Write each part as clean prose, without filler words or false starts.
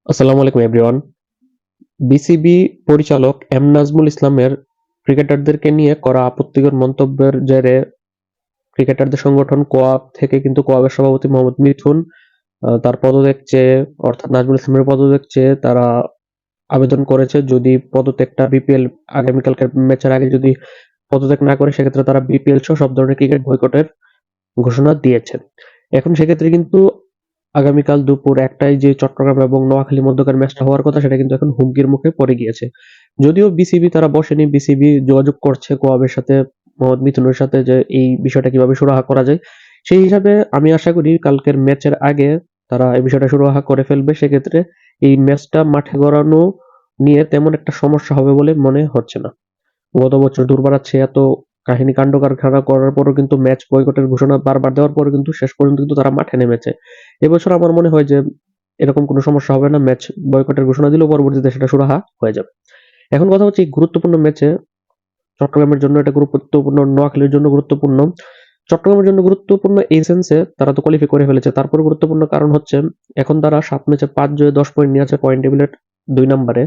আসসালামু আলাইকুম everyone. BCB পরিচালক এম নাজমুল ইসলামের ক্রিকেটারদেরকে নিয়ে করা আপত্তিকর মন্তব্যের জেরে ক্রিকেটারদের সংগঠন কোয়াব থেকে কিন্তু কোয়াবের সভাপতি মোহাম্মদ মিথুন তার পদত্যাগ চেয়ে অর্থাৎ নাজমুল ইসলামের পদত্যাগ চেয়ে তারা আবেদন করেছে। যদি পদত্যাগটা বিপিএল আগামীকালকের ম্যাচের আগে যদি পদত্যাগ না করে সেক্ষেত্রে তারা বিপিএল সহ সব ধরনের ক্রিকেট বয়কটের ঘোষণা দিয়েছেন। এখন সেক্ষেত্রে কিন্তু আগামীকাল দুপুর একটায় যে চট্টগ্রাম এবং নোয়াখালী মধ্যকার ম্যাচটা হওয়ার কথা সেটা কিন্তু এখন হুমকির মুখে পড়ে গিয়েছে। যদিও বিসিবি তারা বসেনি, বিসিবি যোগাযোগ করছে কোয়াবের সাথে, মোহাম্মদ মিথুনের সাথে, যে এই বিষয়টা কিভাবে সুরাহা করা যায়। সেই হিসাবে আমি আশা করি কালকের ম্যাচের আগে তারা এই বিষয়টা সুরাহা করে ফেলবে। সেক্ষেত্রে এই ম্যাচটা মাঠে গড়ানো নিয়ে তেমন একটা সমস্যা হবে বলে মনে হচ্ছে না। গত বছর দুর্বার এত কাহিনী কাণ্ড কারখানা করার পরও কিন্তু ম্যাচ বয়কটের ঘোষণা বারবার দেওয়ার পরে কিন্তু শেষ পর্যন্ত কিন্তু তারা মাঠে নেমেছে। এবছর আমার মনে হয় যে এরকম কোনো সমস্যা হবে না, ম্যাচ বয়কটের ঘোষণা দিলেও পরবর্তীতে সেটা সুরাহা হয়ে যাবে। এখন কথা হচ্ছে এই গুরুত্বপূর্ণ ম্যাচে চট্টগ্রামের জন্য এটা গুরুত্বপূর্ণ, নোয়াখালীর জন্য গুরুত্বপূর্ণ। চট্টগ্রামের জন্য গুরুত্বপূর্ণ এই সেন্সে তারা তো কোয়ালিফাই করে ফেলেছে, তারপর গুরুত্বপূর্ণ কারণ হচ্ছে এখন তারা 7 ম্যাচে 5 জয়ে 10 পয়েন্ট নিয়ে আছে পয়েন্ট টেবিলের 2 নম্বরে।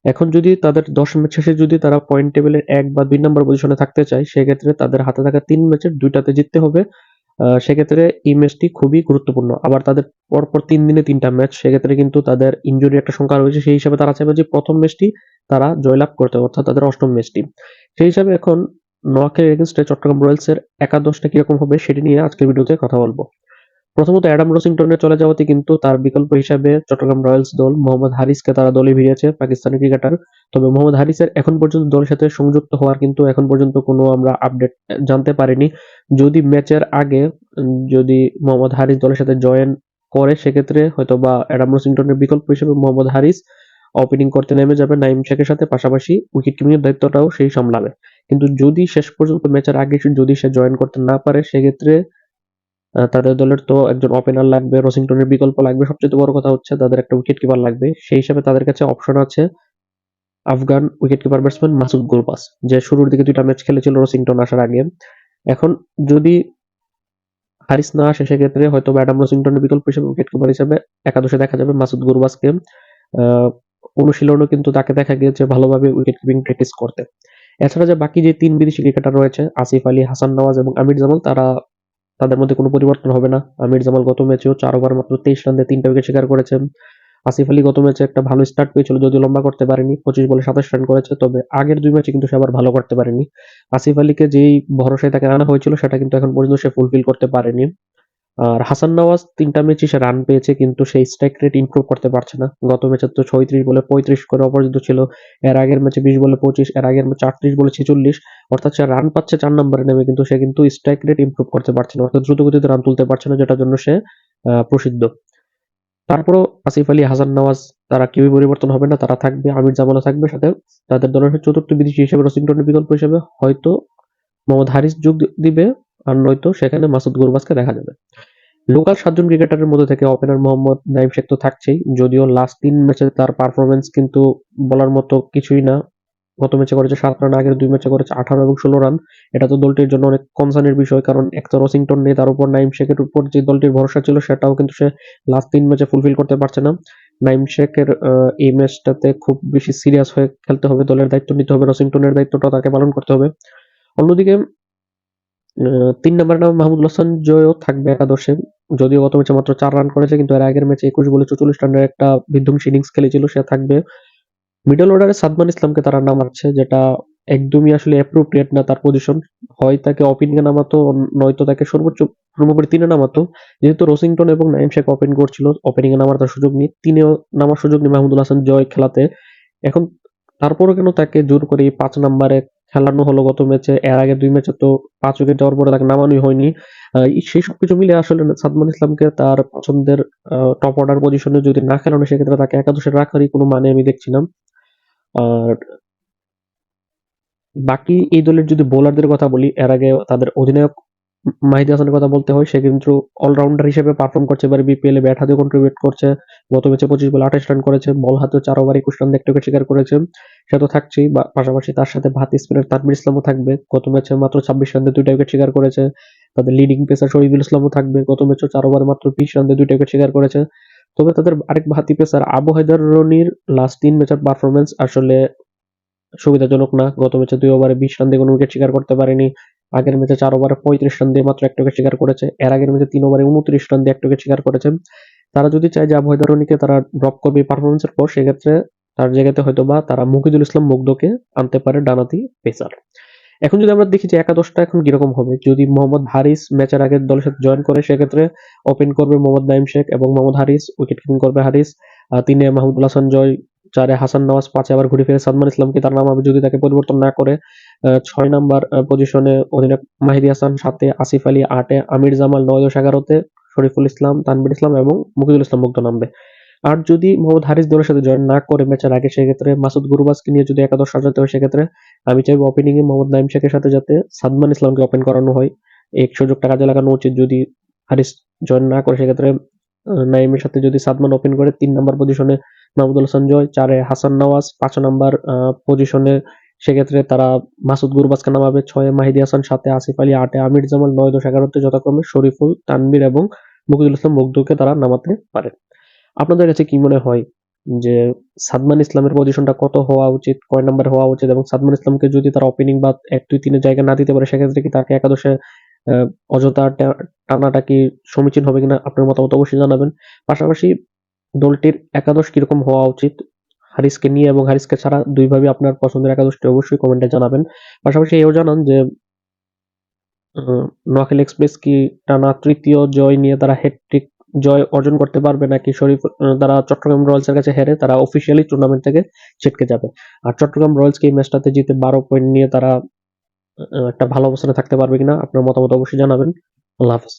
এখন যদি তাদের 10 ম্যাচ শেষে যদি তারা পয়েন্ট টেবিলের 1 বা 2 নম্বর পজিশনে থাকতে চায় সেক্ষেত্রে তাদের হাতে থাকা 3 ম্যাচের 2টাতে জিততে হবে। সেক্ষেত্রে এই ম্যাচটি খুবই গুরুত্বপূর্ণ। আবার তাদের পরপর 3 দিনে 3টা ম্যাচ, সেক্ষেত্রে কিন্তু তাদের ইনজুরি একটা সংখ্যা রয়েছে। সেই হিসাবে তারা চাইবে যে প্রথম ম্যাচটি তারা জয়লাভ করতে হবে, অর্থাৎ তাদের অষ্টম ম্যাচটি। সেই হিসাবে এখন নোয়াখালীর এগেনস্টে চট্টগ্রাম রয়্যালসের একাদশটা কিরকম হবে সেটি নিয়ে আজকের ভিডিওতে কথা বলবো। প্রথমত অ্যাডাম রসিংটনের চলে যাওয়াতে কিন্তু তার বিকল্প হিসাবে চট্টগ্রাম রয়্যালস দল মোহাম্মদ হারিসকে তারা দলে ভিড়িয়েছে, পাকিস্তানি ক্রিকেটার। তবে মোহাম্মদ হারিসের এখন পর্যন্ত দলের সাথে সংযুক্ত হওয়ার কিন্তু এখন পর্যন্ত কোনো আমরা আপডেট জানতে পারিনি। যদি ম্যাচের আগে যদি মোহাম্মদ হারিস দলের সাথে জয়েন করে সেক্ষেত্রে হয়তো বা অ্যাডাম রসিংটনের বিকল্প হিসেবে মোহাম্মদ হারিস ওপেনিং করতে নেমে যাবে নাইম শেখের সাথে, পাশাপাশি উইকেট কিপিং এর দায়িত্বটাও সেই সামলাবে। কিন্তু যদি শেষ পর্যন্ত ম্যাচের আগে যদি সে জয়েন করতে না পারে সেক্ষেত্রে তাদের দলের তো একজন ওপেনার লাগবে, রসিংটনের বিকল্প লাগবে, সবচেয়ে বড় কথা হচ্ছে তাদের একটা উইকেট কিপার লাগবে। সেই হিসাবে তাদের কাছে অপশন আছে Afghan wicket keeper batsman Masud Gurbaz, যে শুরুর দিকে 2টা ম্যাচ খেলেছিল রসিংটন আসার আগে। এখন যদি হারিস না আসে সেক্ষেত্রে হয়তো অ্যাডাম রসিংটনের বিকল্প হিসেবে উইকেট কিপার হিসেবে একাদশে দেখা যাবে মাসুদ গুরবাজকে। আহ, অনুশীলনও কিন্তু তাকে দেখা গিয়েছে ভালোভাবে উইকেট কিপিং প্র্যাকটিস করতে। এছাড়া যে বাকি যে 3 বিদেশি ক্রিকেটার রয়েছে আসিফ আলী, হাসান নওয়াজ এবং আমির জামাল, তাদের মধ্যে কোনো পরিবর্তন হবে না। আমির জামাল গত ম্যাচেও 4 ওভার মাত্র 23 রান দিয়ে 3টা উইকেট শিকার করেছেন। আসিফ আলী গত ম্যাচে একটা ভালো স্টার্ট পেয়েছিল, যদিও লম্বা করতে পারেনি, 25 বলে 27 রান করেছে। তবে আগের 2 ম্যাচে কিন্তু সে আবার ভালো করতে পারেনি। আসিফ আলীকে যেই ভরসায় তাকে আনা হয়েছিল সেটা কিন্তু এখন পর্যন্ত সে ফুলফিল করতে পারেনি। আর হাসান নওয়াজ 3টা ম্যাচই সে রান পেয়েছে কিন্তু সেই স্ট্রাইক রেট ইমপ্রুভ করতে পারছে না। গত ম্যাচে তো 36 বলে 35 করে অপরাজিত ছিল, এর আগের ম্যাচে 20 বলে 25, এর আগের ম্যাচে 38 বলে 46। অর্থাৎ সে রান পাচ্ছে 4 নম্বরে নেমে কিন্তু সে কিন্তু স্ট্রাইক রেট ইমপ্রুভ করতে পারছে না, অর্থাৎ দ্রুত গতিতে রান তুলতে পারছে না, যেটার জন্য সে প্রসিদ্ধ। তারপরও আসিফ আলী, হাসান নওয়াজ তারা কেউই পরিবর্তন হবে না, তারা থাকবে, আমির জামালও থাকবে সাথে। তাদের দলের চতুর্থ বিদেশি হিসেবে রসিংটনের বিকল্প হিসেবে হয়তো মোহাম্মদ হারিস যোগ দিবে, আর নয়তো সেখানে মাসুদ গুরবাজকে দেখা যাবে। লোকাল 7 জন ক্রিকেটারের মধ্যে থেকে ওপেনার মোহাম্মদ নাইম শেখ তো থাকছেই, যদিও লাস্ট 3 ম্যাচে তার পারফরমেন্স কিন্তু বলার মতো কিছুই না। গত ম্যাচে করেছে 7 রান, আগের 2 ম্যাচে করেছে 18 এবং 16 রান। এটা তো দলটির জন্য অনেক কনসার্নের বিষয়, কারণ এক তো রসিংটন নেই, তার উপর নাইম শেখের উপর যে দলটির ভরসা ছিল সেটাও কিন্তু সে লাস্ট 3 ম্যাচে ফুলফিল করতে পারছে না। নাইম শেখের এই ম্যাচটাতে খুব বেশি সিরিয়াস হয়ে খেলতে হবে, দলের দায়িত্ব নিতে হবে, রসিংটনের দায়িত্বটা তাকে পালন করতে হবে। অন্যদিকে 3 নম্বরে মাহমুদুল হাসান জয়ও থাকবে একাদশে। যদিও গত ম্যাচে মাত্র 4 রান করেছে কিন্তু এর আগের ম্যাচে 21 বলে 44 রানের একটা বিধ্বংসী ইনিংস খেলেছিল, সে থাকবে। মিডল অর্ডারে সাদমান ইসলামকে তারা নামাচ্ছে, যেটা একদমই আসলে অ্যাপ্রোপ্রিয়েট না তার পজিশন। হয় তাকে ওপেনিং এ নামাতো, নয়তো তাকে সর্বোচ্চ পূর্বপরি 3-এ নামাতো। যেহেতু রসিংটন এবং নাইম শেখ ওপেন করছিল, ওপেনিং এ নামার তার সুযোগ নেই, 3-এও নামার সুযোগ নেই মাহমুদুল হাসান জয় খেলাতে। এখন তারপরও কেন তাকে জোর করে 5 নম্বরে খেলানো হলো গত ম্যাচে, এর আগে 2 ম্যাচে তো 5 উইকেট যাওয়ার পরে তাকে নামানোই হয়নি। সেই সবকিছু মিলে আসলে সাদমান ইসলামকে তার পছন্দের টপ অর্ডার পজিশনে যদি না খেলানো সেক্ষেত্রে তাকে একাদশে রাখারই কোনো মানে আমি দেখছি না। আর বাকি এই দলের যদি বোলারদের কথা বলি, এর আগে তাদের অধিনায়ক মাহিদি হাসানের কথা বলতে হয়, সে কিন্তু অলরাউন্ডার হিসেবে পারফর্ম করছে, এবার বিপিএল এ ব্যাট হাতেও কন্ট্রিবিউট করছে। গত ম্যাচে 25 বলে 28 রান করেছে, বল হাতেও 4 ওভার 21 রান দিয়ে একটা উইকেট শিকার করেছে। সে তো থাকছেই, পাশাপাশি তার সাথে ভাতি স্পিনার তানভীর ইসলামও থাকবে, গত ম্যাচে মাত্র 26 রান দিয়ে 2টা উইকেট শিকার করেছে। তাদের লিডিং পেসার শহীদুল ইসলামও থাকবে, গত ম্যাচে 4 ওভার মাত্র 20 রান দিয়ে 2টা উইকেট শিকার করেছে। তবে তাদের আরেক বাঁহাতি পেসার আবু হায়দার রনির লাস্ট 3 ম্যাচের পারফরম্যান্স আসলে সুবিধাজনক না। গত ম্যাচে 2 ওভারে 20 রান দিয়ে কোনো উইকেট শিকার করতে পারেনি। আগের ম্যাচে 4 ওভারে 35 রান দিয়ে মাত্র 1 উইকেট শিকার করেছে। এর আগের ম্যাচে 3 ওভারে 29 রান দিয়ে 1 উইকেট শিকার করেছে। তারা যদি চায় যে আবু হায়দার রনিকে তারা ড্রপ করবে পারফরম্যান্সের পর, সেক্ষেত্রে তার জায়গাতে হয়তোবা তারা মুকিদুল ইসলাম মুগ্ধকে আনতে পারে, ডানহাতি পেসার। এখন যদি আমরা দেখি যে একাদশটা এখন কিরকম হবে, যদি মোহাম্মদ হারিস ম্যাচের আগে দলের সাথে জয়েন করে, সেক্ষেত্রে ওপেন করবে মোহাম্মদ নাইম শেখ এবং মোহাম্মদ হারিস, উইকেট কিপিং করবে হারিস, 3-এ মাহমুদুল হাসান জয়, 4-এ হাসান নওয়াজ, 5-এ আবার ঘুরে ফিরে সাদমান ইসলামকে তার নামাবে যদি তাকে পরিবর্তন না করে। 6 নাম্বার পজিশনে অধিনায়ক মাহিদি হাসান, 7-এ আসিফ আলী, 8-এ আমির জামাল, 9-10-11-তে শরীফুল ইসলাম, তানভীর ইসলাম এবং মুকিদুল ইসলাম মুগ্ধ নামবে। আর যদি মোহাম্মদ হারিস দলের সাথে জয়েন না করে ম্যাচের আগে, সেক্ষেত্রে মাসুদ গুরবাজকে নিয়ে যদি একাদশ সাজাতে হয়, সেক্ষেত্রে আমি চাইবো ওপেনিং এ মোহাম্মদ নাইম শেখের সাথে যাতে সাদমান ইসলামকে ওপেন করানো হয়। এই সুযোগটা কাজে লাগানো উচিত। যদি হারিস জয়েন না করে, সেক্ষেত্রে নাইমের সাথে যদি সাদমান ওপেন করে, 3 নাম্বার পজিশনে মাহমুদুল হাসান জয়, 4-এ হাসান নওয়াজ, 5 নাম্বার পজিশনে সেক্ষেত্রে তারা মাসুদ গুরবাজকে নামাবে, 6-এ মাহিদি হাসান, 7-এ আসিফ আলী, 8-এ আমির জামাল, 9-10-11-তে যথাক্রমে শরীফুল, তানভীর এবং মুকিদুল ইসলাম মুগ্ধকে তারা নামাতে পারে। আপনাদের কাছে কি মনে হয় যে সাদমান ইসলামের পজিশনটা কত হওয়া উচিত, কয় নম্বরে হওয়া উচিত, এবং সাদমান ইসলামকে যদি তারা ওপেনিং বা 1-2-3 জায়গা না দিতে পারে, সেক্ষেত্রে কি তাকে একাদশে অযথা টানাটা কি সমীচীন হবে কিনা? আপনার মতামত অবশ্যই জানাবেন। পাশাপাশি দলটির একাদশ কিরকম হওয়া উচিত, হারিসকে নিয়ে এবং হারিসকে ছাড়া, দুইভাবে আপনার পছন্দের একাদশটি অবশ্যই কমেন্টে জানাবেন। পাশাপাশি এও জানান যে নোয়াখালী এক্সপ্রেস কি টানা 3য় জয় নিয়ে তারা হ্যাটট্রিক জয় অর্জন করতে পারবে, নাকি তারা চট্টগ্রাম রয়্যালসের কাছে হেরে তারা অফিসিয়ালি টুর্নামেন্ট থেকে ছিটকে যাবে। আর চট্টগ্রাম রয়্যালসকে এই ম্যাচটাতে জিতে 12 পয়েন্ট নিয়ে তারা একটা ভালো অবস্থানে থাকতে পারবে কিনা? আপনার মতামত অবশ্যই জানাবেন। আল্লাহ হাফেজ।